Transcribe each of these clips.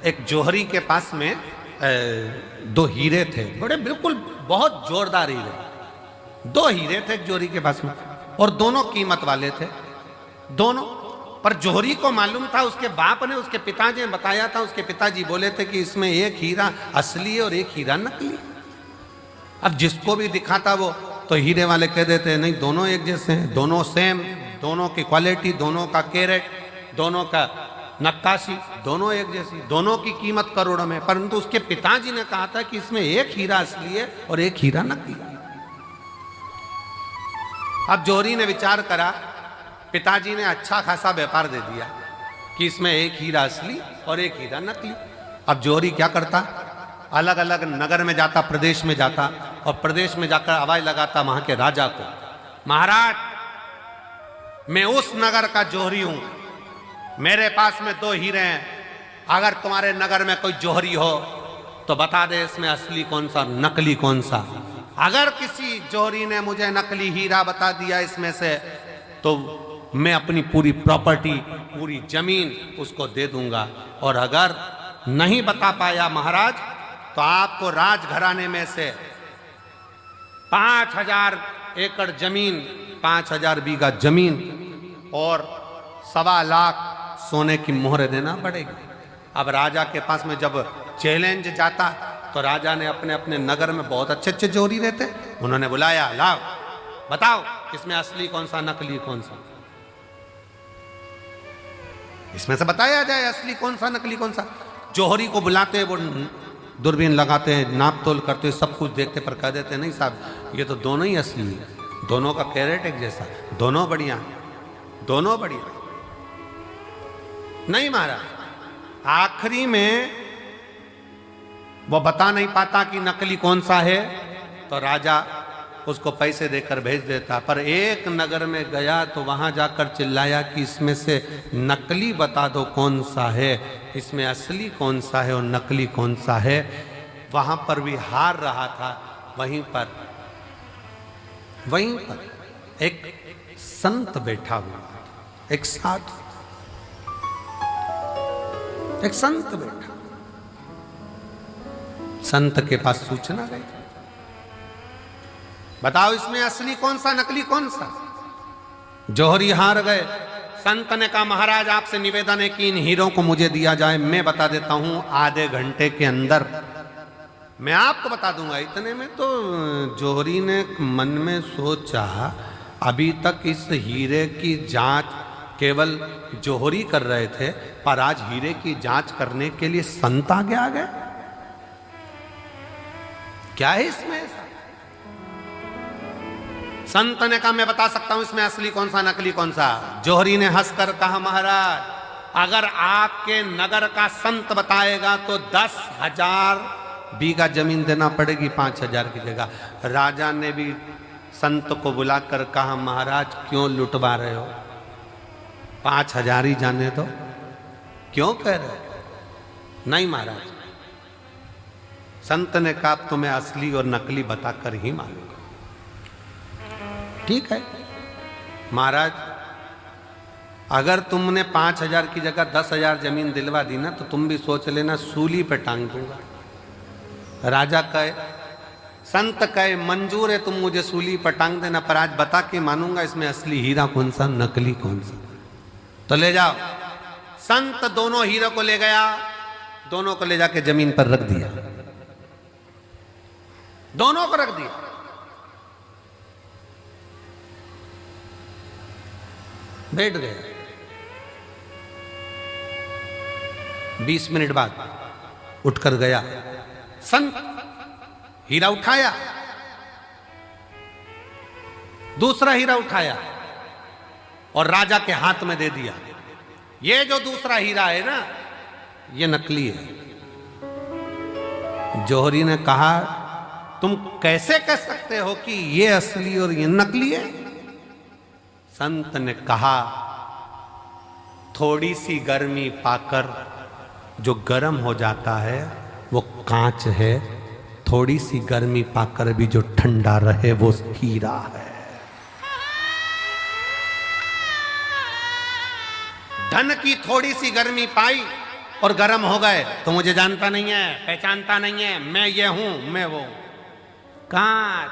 एक जौहरी के पास में दो हीरे थे, बड़े बिल्कुल बहुत जोरदार हीरे। दो हीरे थे जौहरी के पास में और दोनों कीमत वाले थे दोनों। पर जौहरी को मालूम था, उसके बाप ने, उसके पिताजी ने बताया था, उसके पिताजी बोले थे कि इसमें एक हीरा असली और एक हीरा नकली। अब जिसको भी दिखा था वो तो हीरे वाले कह देते हैं नहीं दोनों एक जैसे हैं, दोनों सेम, दोनों की क्वालिटी, दोनों का कैरेट, दोनों का नक्काशी, दोनों एक जैसी, दोनों की कीमत करोड़ों में। परंतु उसके पिताजी ने कहा था कि इसमें एक हीरा असली है और एक हीरा नकली। अब जौहरी ने विचार करा, पिताजी ने अच्छा खासा व्यापार दे दिया कि इसमें एक हीरा असली और एक हीरा नकली। अब जौहरी क्या करता, अलग अलग नगर में जाता, प्रदेश में जाता और प्रदेश में जाकर आवाज लगाता वहां के राजा को, महाराज मैं उस नगर का जौहरी हूं, मेरे पास में दो हीरे हैं, अगर तुम्हारे नगर में कोई जौहरी हो तो बता दे इसमें असली कौन सा नकली कौन सा। अगर किसी जौहरी ने मुझे नकली हीरा बता दिया इसमें से तो मैं अपनी पूरी प्रॉपर्टी, पूरी जमीन उसको दे दूंगा, और अगर नहीं बता पाया महाराज तो आपको राजघराने में से 5000 एकड़ जमीन, 5000 बीघा जमीन और 1.25 लाख सोने की मोहरें देना पड़ेगी। अब राजा के पास में जब चैलेंज जाता तो राजा ने अपने अपने नगर में बहुत अच्छे अच्छे जौहरी रहते, उन्होंने बुलाया, लाओ बताओ इसमें असली कौन सा नकली कौन सा, इसमें से बताया जाए असली कौन सा नकली कौन सा। जौहरी को बुलाते, वो दूरबीन लगाते हैं, नाप तोल करते, सब कुछ देखते, पर कह देते नहीं साहब ये तो दोनों ही असली है, दोनों का कैरेट एक जैसा, दोनों बढ़िया, दोनों बढ़िया। नहीं महाराज, आखिरी में वो बता नहीं पाता कि नकली कौन सा है तो राजा उसको पैसे देकर भेज देता। पर एक नगर में गया तो वहां जाकर चिल्लाया कि इसमें से नकली बता दो कौन सा है, इसमें असली कौन सा है और नकली कौन सा है। वहां पर भी हार रहा था। वहीं पर एक संत बैठा हुआ, एक साधु, एक संत बैठा। संत के पास सूचना गई, बताओ इसमें असली कौन सा नकली कौन सा। जौहरी हार गए। संत ने कहा महाराज आपसे निवेदन है कि इन हीरों को मुझे दिया जाए, मैं बता देता हूं आधे घंटे के अंदर मैं आपको बता दूंगा। इतने में तो जौहरी ने मन में सोचा अभी तक इस हीरे की जांच केवल जौहरी कर रहे थे, पर आज हीरे की जांच करने के लिए संत आगे आ गए। क्या है इसमें ऐसा? संत ने कहा मैं बता सकता हूं इसमें असली कौन सा नकली कौन सा। जौहरी ने हंसकर कहा महाराज अगर आपके नगर का संत बताएगा तो 10,000 बीघा जमीन देना पड़ेगी 5,000 की जगह। राजा ने भी संत को बुलाकर कहा महाराज क्यों लुटवा रहे हो, 5,000 ही जाने दो, क्यों कह रहे हो। नहीं महाराज, संत ने कहा तुम्हें असली और नकली बताकर ही मालूंगा। ठीक है महाराज, अगर तुमने 5,000 की जगह 10,000 जमीन दिलवा दी ना तो तुम भी सोच लेना सूली पे टांग दूंगा। राजा कहे, संत कहे मंजूर है तुम मुझे सूली पर टांग देना, पर आज बता के मानूंगा इसमें असली हीरा कौन सा नकली कौन सा। तो ले जाओ। संत दोनों हीरो को ले गया, दोनों को ले जाके जमीन पर रख दिया, दोनों को रख दिया। बैठ गए। 20 मिनट बाद उठकर गया संत, हीरा उठाया, दूसरा हीरा उठाया और राजा के हाथ में दे दिया। ये जो दूसरा हीरा है ना ये नकली है। जौहरी ने कहा तुम कैसे कह सकते हो कि ये असली और ये नकली है। संत ने कहा थोड़ी सी गर्मी पाकर जो गर्म हो जाता है वो कांच है, थोड़ी सी गर्मी पाकर भी जो ठंडा रहे वो हीरा है। धन की थोड़ी सी गर्मी पाई और गर्म हो गए तो मुझे जानता नहीं है, पहचानता नहीं है, मैं ये हूं, मैं वो। कांच,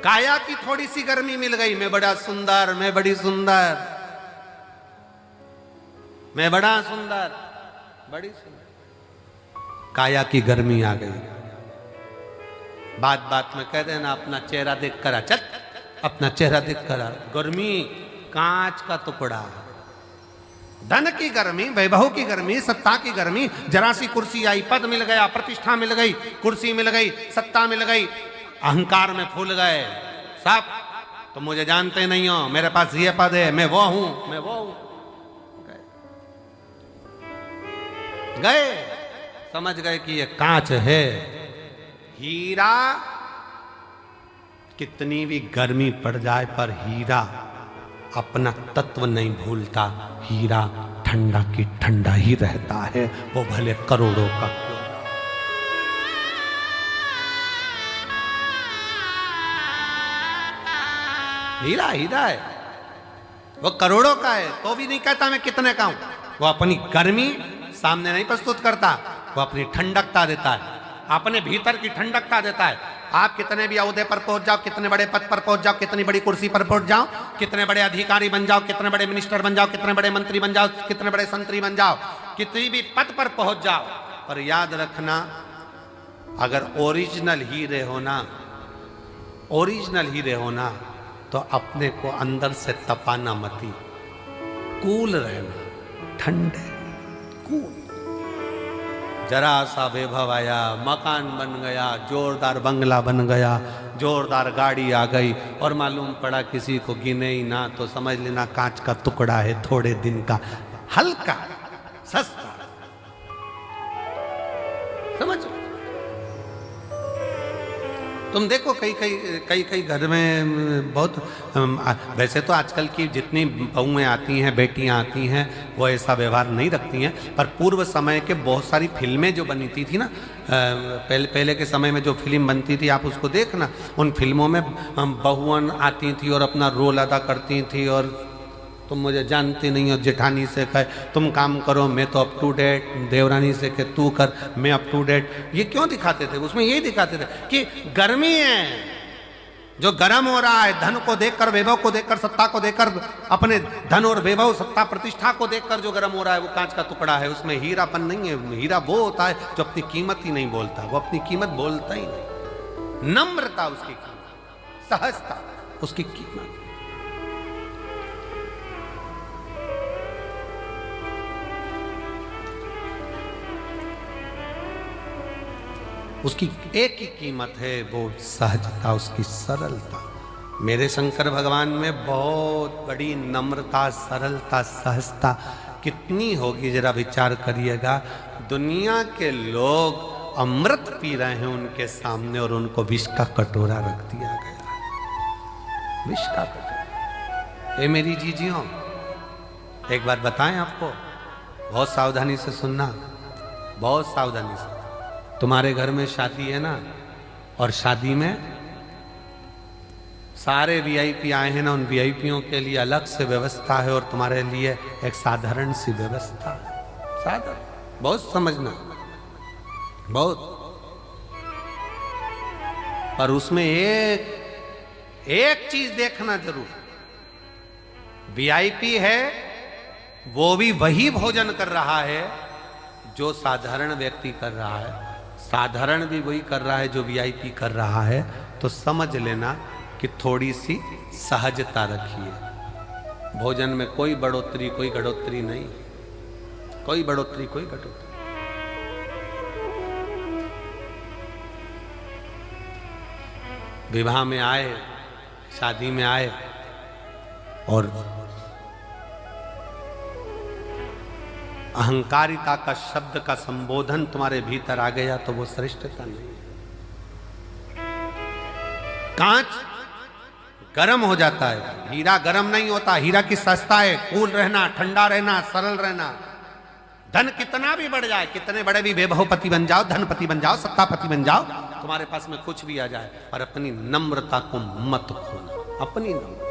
काया की थोड़ी सी गर्मी मिल गई, मैं बड़ा सुंदर, मैं बड़ी सुंदर, मैं बड़ा सुंदर, बड़ी सुंदर। काया की गर्मी आ गई, बात बात में कह देना अपना चेहरा देख कर आ, चल अपना चेहरा देख कर आ। गर्मी कांच का टुकड़ा, धन की गर्मी, वैभव की गर्मी, सत्ता की गर्मी, जरा सी कुर्सी आई, पद मिल गया, प्रतिष्ठा मिल गई, कुर्सी मिल गई, सत्ता मिल गई, अहंकार में फूल गए सब। तो मुझे जानते नहीं हो, मेरे पास ये पद है, मैं वो हूं, मैं वो हूं। गए समझ गए कि ये कांच है। हीरा कितनी भी गर्मी पड़ जाए पर हीरा अपना तत्व नहीं भूलता, हीरा ठंडा की ठंडा ही रहता है, वो भले करोड़ों का। हीरा हीरा है, वो करोड़ों का है तो भी नहीं कहता मैं कितने का हूं। वो अपनी गर्मी सामने नहीं प्रस्तुत करता, वो अपनी ठंडकता देता है, अपने भीतर की ठंडकता देता है। आप कितने भी अहदे पर पहुंच जाओ, कितने बड़े पद पर पहुंच जाओ, कितनी बड़ी कुर्सी पर पहुंच जाओ, कितने बड़े अधिकारी बन जाओ, कितने बड़े मिनिस्टर बन जाओ, कितने बड़े मंत्री बन जाओ, कितने बड़े संतरी बन जाओ, कितनी भी पद पर पहुंच जाओ, पर याद रखना अगर ओरिजिनल हीरे होना, ओरिजिनल हीरे होना तो अपने को अंदर से तपाना मती, कूल रहना, ठंडे कूल। जरा सा वैभव आया, मकान बन गया, जोरदार बंगला बन गया, जोरदार गाड़ी आ गई और मालूम पड़ा किसी को गिने ही ना तो समझ लेना कांच का टुकड़ा है, थोड़े दिन का, हल्का सस्ता। समझ तुम देखो कई घर में बहुत, वैसे तो आजकल की जितनी बहुएं आती हैं, बेटियां आती हैं, वो ऐसा व्यवहार नहीं रखती हैं, पर पूर्व समय के बहुत सारी फिल्में जो बनती थी ना, पहले के समय में जो फिल्म बनती थी आप उसको देखना, उन फिल्मों में बहुआं आती थी और अपना रोल अदा करती थी, और तुम मुझे जानती नहीं हो, जेठानी से कहे तुम काम करो मैं तो अप टू डेट, देवरानी से कहे तू कर मैं अप टू डेट। ये क्यों दिखाते थे? उसमें यही दिखाते थे कि गर्मी है, जो गर्म हो रहा है, धन को देखकर, वैभव को देखकर, सत्ता को देखकर, अपने धन और वैभव, सत्ता, प्रतिष्ठा को देखकर जो गर्म हो रहा है वो कांच का टुकड़ा है, उसमें हीरापन नहीं है। हीरा वो होता है जो अपनी कीमत ही नहीं बोलता, वो अपनी कीमत बोलता ही नहीं। नम्रता उसकी कीमत, सहजता उसकी कीमत। उसकी एक ही कीमत है, वो सहजता, उसकी सरलता। मेरे शंकर भगवान में बहुत बड़ी नम्रता, सरलता, सहजता कितनी होगी जरा विचार करिएगा। दुनिया के लोग अमृत पी रहे हैं उनके सामने और उनको विष का कटोरा रख दिया गया, विष का कटोरा। ये मेरी जीजियों एक बात बताएं आपको, बहुत सावधानी से सुनना, बहुत सावधानी से। तुम्हारे घर में शादी है ना, और शादी में सारे वीआईपी आए हैं ना, उन वीआईपीओं के लिए अलग से व्यवस्था है और तुम्हारे लिए एक साधारण सी व्यवस्था है। साधारण, बहुत समझना, बहुत, पर उसमें एक चीज देखना जरूर, वीआईपी है वो भी वही भोजन कर रहा है जो साधारण व्यक्ति कर रहा है, साधारण भी वही कर रहा है जो वीआईपी कर रहा है। तो समझ लेना कि थोड़ी सी सहजता रखिए। भोजन में कोई बढ़ोतरी, कोई घटोतरी नहीं, कोई बढ़ोतरी, कोई घटोतरी। विवाह में आए, शादी में आए और अहंकारिता का शब्द का संबोधन तुम्हारे भीतर आ गया तो वो श्रेष्ठता नहीं है। कांच गर्म हो जाता है, हीरा गर्म नहीं होता। हीरा की सस्ता है, कूल रहना, ठंडा रहना, सरल रहना। धन कितना भी बढ़ जाए, कितने बड़े भी वैभवपति बन जाओ, धनपति बन जाओ, सत्तापति बन जाओ, तुम्हारे पास में कुछ भी आ जाए, और अपनी नम्रता को मत खोना, अपनी नम्रता।